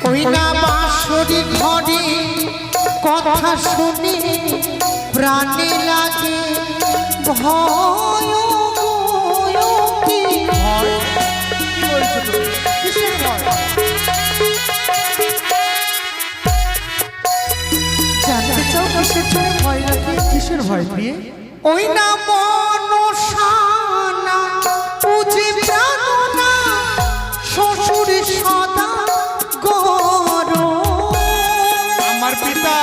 ওই না বাঁশরি ঘরে কথা শুনে প্রাণে লাগে ভয় গো, কি ভয়? কি বলছো তুমি? কিসের ভয়? জানতে চাও কিসের জন্য ভয় লাগে? কিসের ভয় প্রিয়ে? ওই না মনসানা পুজে প্রাণনা শ্বশুর সদা গর। আমার পিতা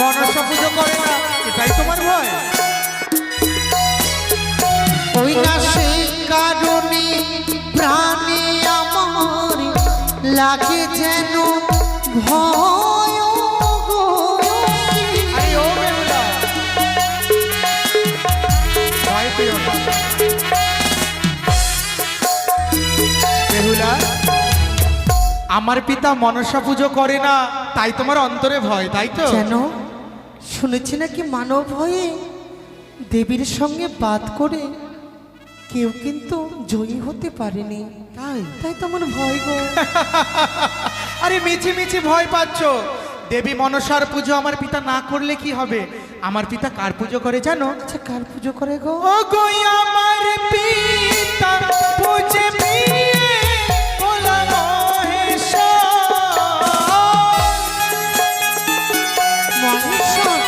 মনসা পুজো করে না, এটাই তোমার ভয়? ওই না সেই কারণে প্রাণে আমার লাগে যেন ভয় গো। আরে ও বেহুলা, ভয় পেও না। বেহুলা, আমার পিতা মনসা পুজো করে না, তাই তোমার অন্তরে ভয়, তাই তো? যেন শুনেছি নাকি মানব হয়ে দেবীর সঙ্গে বাদ করে কেউ কিন্তু জয়ী হতে পারেনি, তাই? তাই তো আমার ভয় গো। আরে মিছি মিছি ভয় পাচ্ছ। দেবী মনসার পুজো আমার পিতা না করলে কি হবে? আমার পিতা কার পুজো করে জানো? আচ্ছা কার পুজো করে গো? ও গো আমার পিতা পূজে প্রিয়ে ভোলা মহেশ্বর। মহেশ্বর।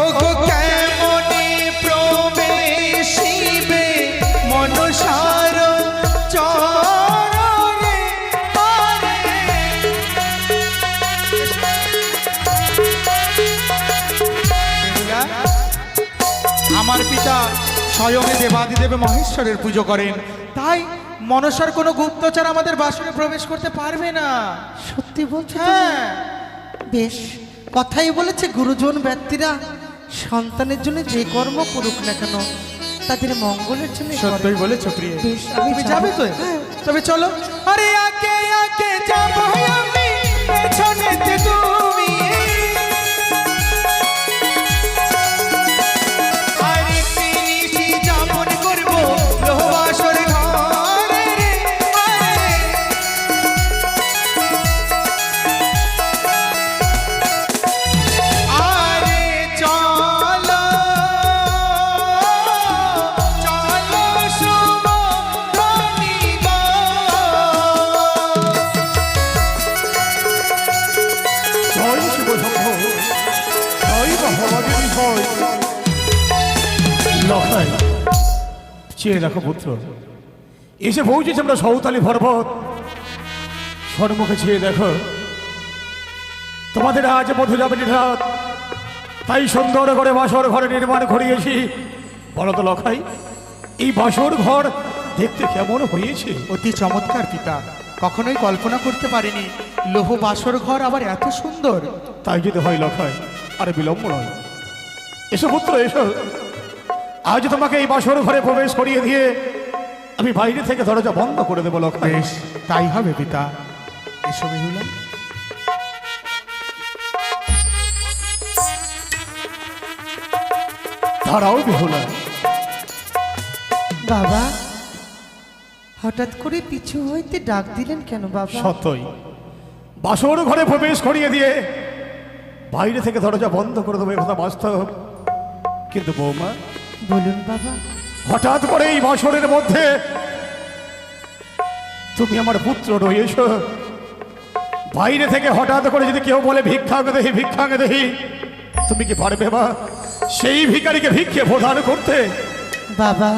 ও গো কেমনে প্রবেশিবে মনসার চরণে পারে। বেহুলা, আমার পিতা স্বয়ং দেবাদিদেব মহেশ্বরের পুজো করেন, তাই মনসার কোনো গুপ্তচর আমাদের বাসনে প্রবেশ করতে পারবে না। সত্যি বলছো তুমি? হ্যাঁ। বেশ কথাই বলেছে, গুরুজন ব্যক্তিরা সন্তানের জন্য যে কর্ম করুক না কেন তাদের মঙ্গলের জন্য সত্যই বলেছো প্রিয়। বেশ আমি তুমি যাবে তো? হ্যাঁ। তবে চলো। আরে আগে আগে যাবো আমি, পেছনেতে তুমি। আরে তিনিশি যাপন করবো লোহবাসর ঘরে রে। আরে চলো চলো শুভ ধ্বনিগো। জয় শিব শম্ভ, জয় মহাবাগিনী ভয়। লখাই চেয়ে দেখো পুত্র, এসে পৌঁছেছে আমরা সৌতালি পর্বত। সন্মুখে চেয়ে দেখো, তোমাদের আজ মধুযামিনী রাত, তাই সুন্দর করে বাসর ঘরে নির্মাণ করিয়েছি। বলো তো লখাই, এই বাসর ঘর দেখতে কেমন হয়েছে? অতি চমৎকার পিতা, কখনোই কল্পনা করতে পারিনি লোহ বাসর ঘর আবার এত সুন্দর। তাই যদি হয় লখাই, আরে বিলম্ব নয়, এসো পুত্র এসো। আজ তোমাকে এই বাসর ঘরে প্রবেশ করিয়ে দিয়ে আমি বাইরে থেকে দরজা বন্ধ করে দেবো লখাই। বেশ, তাই হবে পিতা। এসো বেহুলা। দাঁড়াও বেহুলা। বাবা হঠাৎ করে পিছু হইতে ডাক দিলেন কেন বাবা? সত্যই বাসর ঘরে প্রবেশ করিয়ে দিয়ে বাইরে থেকে দরজা বন্ধ করে দেবো, কথা বাস্তব। কিন্তু বৌমা, বলুন বাবা। হঠাৎ করে এই বাসরের মধ্যে তুমি আমার পুত্র রয়েছ, বাইরে থেকে হঠাৎ করে যদি কেউ বলে ভিক্ষাকে দেহি ভিক্ষাকে দেহি, তুমি কি পারবে বা সেই ভিখারিকে ভিক্ষে প্রদান করতে? বাবা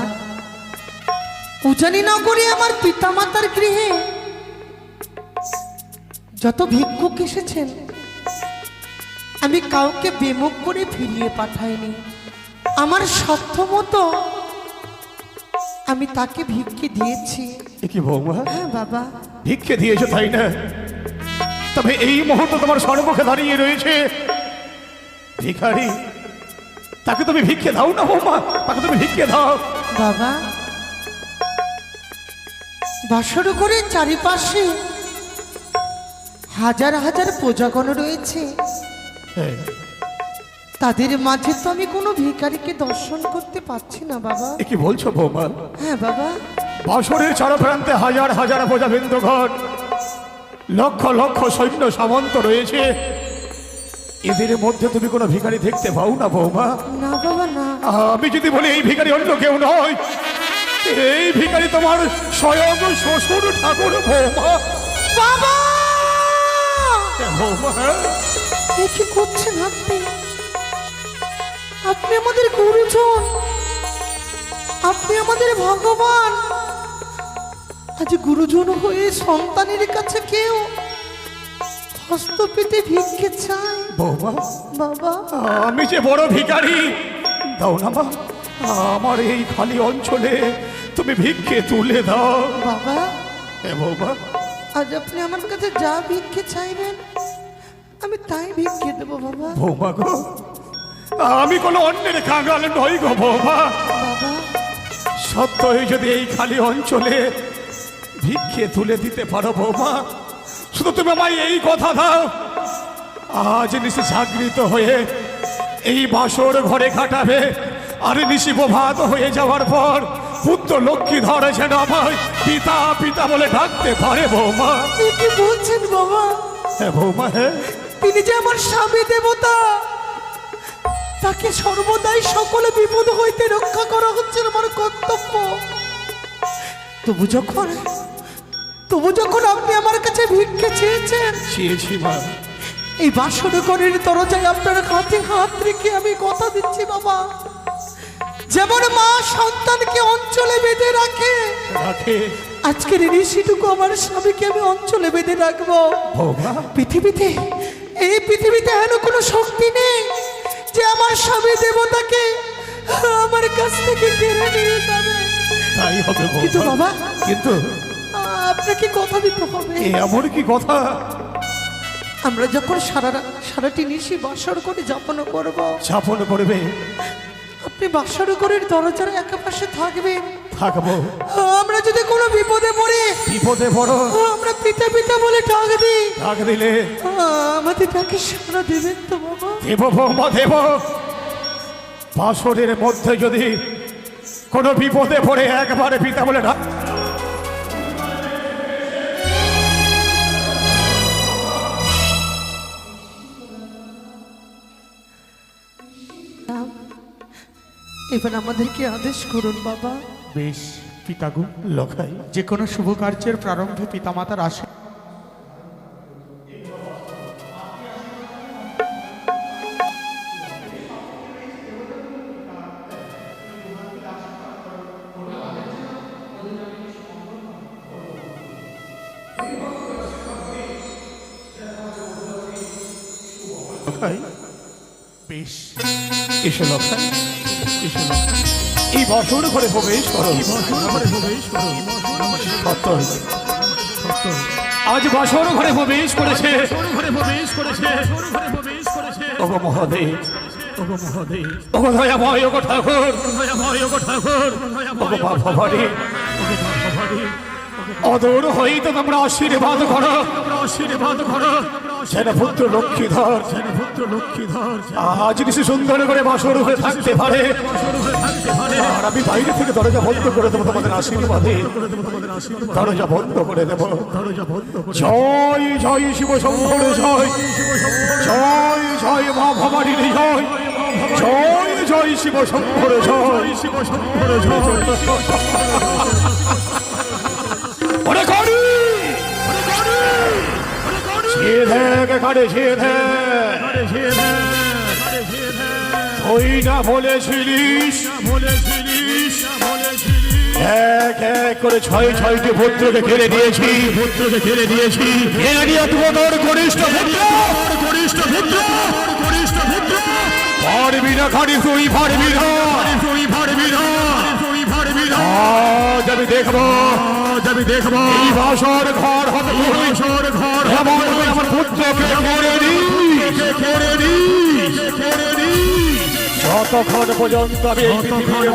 উজানি নগরে আমার পিতামাতার গৃহে যত ভিক্ষুক এসেছেন আমি কাউকে বিমুখ করে ফিরিয়ে পাঠাইনি। আমার সাধ্য মতো আমি তাকে ভিক্ষে দিয়েছি। এ কি বৌমা, হ্যাঁ বাবা। ভিক্ষে দিয়েছো তাই না? তবে এই মুহূর্তে তোমার সম্মুখে দাঁড়িয়ে রয়েছে ভিখারি, তাকে তুমি ভিক্ষে দাও না বৌমা, তাকে তুমি ভিক্ষে দাও। বাবা বাসর করে চারিপাশে হাজার হাজার প্রজাগণ রয়েছে, হ্যাঁ, তাদের মাঝে তো আমি কোনো ভিখারিকে দর্শন করতে পারছি না বাবা। এ কি বলছো বৌমা? হ্যাঁ বাবা। বাসরের চারপ্রান্তে হাজার হাজার প্রজাবৃন্দগণ, লক্ষ লক্ষ সৈন্য সামন্ত রয়েছে, এদের মধ্যে তুমি কোনো ভিখারি দেখতে পাও না বৌমা? না বাবা না। আমি যদি বলি এই ভিখারি অন্য কেউ নয়, এই ভিখারি তোমার স্বয়ং শ্বশুর ঠাকুর বৌমা। বাবা বৌমা, এ কি করছেন আপনি? আপনি আমাদের গুরুজন, আপনি আমাদের ভগবান। আজ গুরুজন হয়ে সন্তানের কাছে কেউ হস্ত পেতে ভিক্ষে চায়? বৌমা, বাবা আমি যে বড় ভিখারি, দাও না মা, আমার এই খালি অঞ্চলে তুমি ভিক্ষে তুলে দাও। বাবা, এ বৌমা, আজ আপনি আমার কাছে যা ভিক্ষে চাইবেন আমি তাই ভিক্ষে দেবো বাবা। বৌমা গো, আমি কোনো অন্যের কাঙাল নই গো বৌমা। বাবা সত্যই যদি এই খালি অঞ্চলে ভিক্ষে তুলে দিতে পারো বৌমা, শুধু তুমি আমায় এই কথা দাও, আজ নিশি জাগৃত হয়ে এই বাসর ঘরে কাটাবে, আর নিশি প্রভাত হয়ে যাওয়ার পর পুত্র লক্ষ্মীধর যেন আমায় পিতা পিতা বলে ডাকতে পারে বৌমা। আপনি কি বলছেন বাবা? হ্যাঁ বৌমা, হ্যাঁ। তিনি যে আমার স্বামী দেবতা, তাকে সর্বদাই সকল বিপদ হইতে রক্ষা করা হচ্ছে আমার কর্তব্য। তবু যখন আপনি আমার কাছে ভিক্ষে চেয়েছেন, চেয়েছি মা, এই বাসর ঘরের দরজায় আপনার হাতে হাত রেখে আমি কথা দিচ্ছি বাবা, যেমন মা সন্তানকে অঞ্চলে বেঁধে রাখে, রাখে, আজকের ঋষিটুকু আমার স্বামীকে আমি অঞ্চলে বেঁধে রাখবো। বৌমা, এই পৃথিবীতে এমন কোনো শক্তি নেই যে আমার স্বামী দেবতাকে আমার কাছ থেকে কেড়ে নিয়ে যাবে। তাই হবে কিন্তু বৌমা। বাবা, কিন্তু আপনাকে কথা দিতে হবে, এমন কি কথা? আমরা যখন সারাটি নিশি বাসর করে যাপন করব, যাপন করবে, আপনি বাসর ঘরের দরজার একাপাশে থাকবেন। থাকবো। আমরা যদি কোনো বিপদে পড়ে বিপদে বড় আমরা পিতা পিতা বলে ডাক দিই, ডাক দিলে আমাদের ডাকে সাড়া দেবেন তো বাবা? দেব বৌমা, দেব। বাসরের মধ্যে যদি কোনো বিপদে পড়ে একবারে পিতা বলে ডাক, এবার আমাদেরকে আদেশ করুন বাবা। বেশ পিতাগু, লোকাই যে কোনো শুভ কার্যের প্রারম্ভে পিতামাতার আসে লোকাই, বেশ এসে লোকাই, এসে লোকাই। এই বছর ঘরে প্রবেশ করো। সত্যই, আজ বাসর ঘরে প্রবেশ করেছে। ওগো মহাদেব, ওগো দয়াময়, ওগো ঠাকুর, ওগো মা ভবানী, অদূর হইতে তোমরা আশীর্বাদ করো, যেন পুত্র লক্ষ্মীধর আজ কিছু সুন্দর করে বাসর ঘরে থাকতে পারে। আর আমি বাইরে থেকে দরজা বন্ধ করে দেবো তোমাদের আশীর্বাদে, দরজা বন্ধ করে দেবো। জয় জয় শিব শম্ভুর জয়, জয় জয় মা ভবানীর জয়, জয় জয় শিব শম্ভুর জয়। ওরে করি তুই না বলেছিলিস এক এক করে ছয় ছয়টি পুত্রকে ঘিরে দিয়েছি, ঘিরে নিয়ে তোর ঘনিষ্ঠ পুত্র পারবি না খালি তুই পারবি না। আজ আমি দেখবো এই বাসর ঘর হবে আমার পুত্রকে কেড়ে নি। যতক্ষণ পর্যন্ত আমি এই পৃথিবীর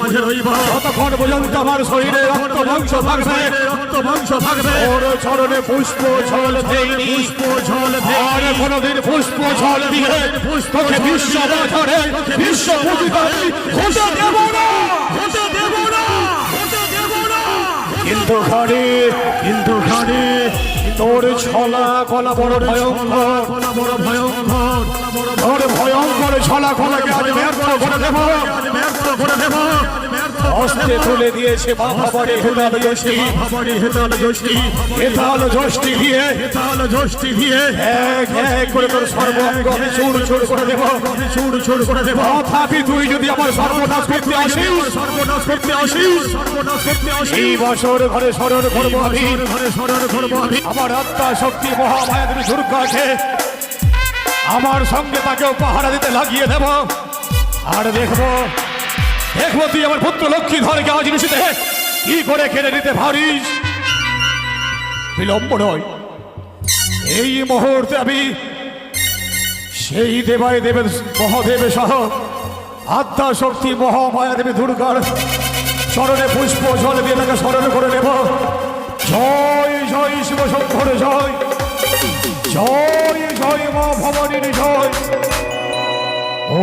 মাঝে রইব, যতক্ষণ পর্যন্ত আমার শরীরে রক্ত মাংস থাকবে, ওর চরণে পুষ্প জল দেইনি, আর কোনদিন পুষ্প জল দিয়ে তোকে বিশ্ব বাজারে বিশ্ব পূজিত হতে দেব না। কিন্তু খানে তোর ছলা কলা বড় ভয়ঙ্কর, তোর ভয়ঙ্কর ছলা কলাকে আজ ব্যর্থ করে দেব। হস্তে তুলে দিয়েছে বাবারে হেতাল যষ্টি, হেতাল যষ্টি দিয়ে এক এক করে তোর সর্বাঙ্গ আমি চুর করে দেব। তথাপি তুই যদি আমার সর্বনাশ করতে আসিস, এই বছর ঘরে স্মরণ করবো আমি আমার আত্মা শক্তি মহামায়া দেবী দুর্গাকে, আমার সঙ্গে তাকেও পাহারা দিতে লাগিয়ে দেব। আর দেখবো তুই আমার পুত্র লক্ষ্মী ধরকে আজ নিশিতে কি করে কেড়ে নিতে পারিস। বিলম্ব নয়, এই মুহূর্তে আমি সেই দেবায় দেবের মহাদেবে সহ আত্মা শক্তি মহামায়া দেবী দুর্গার চরণে পুষ্প জল দিয়ে তাকে স্মরণ করে নেব। জয় জয় শিব শঙ্কর জয়, জয় জয় মা ভবানীর জয়। ও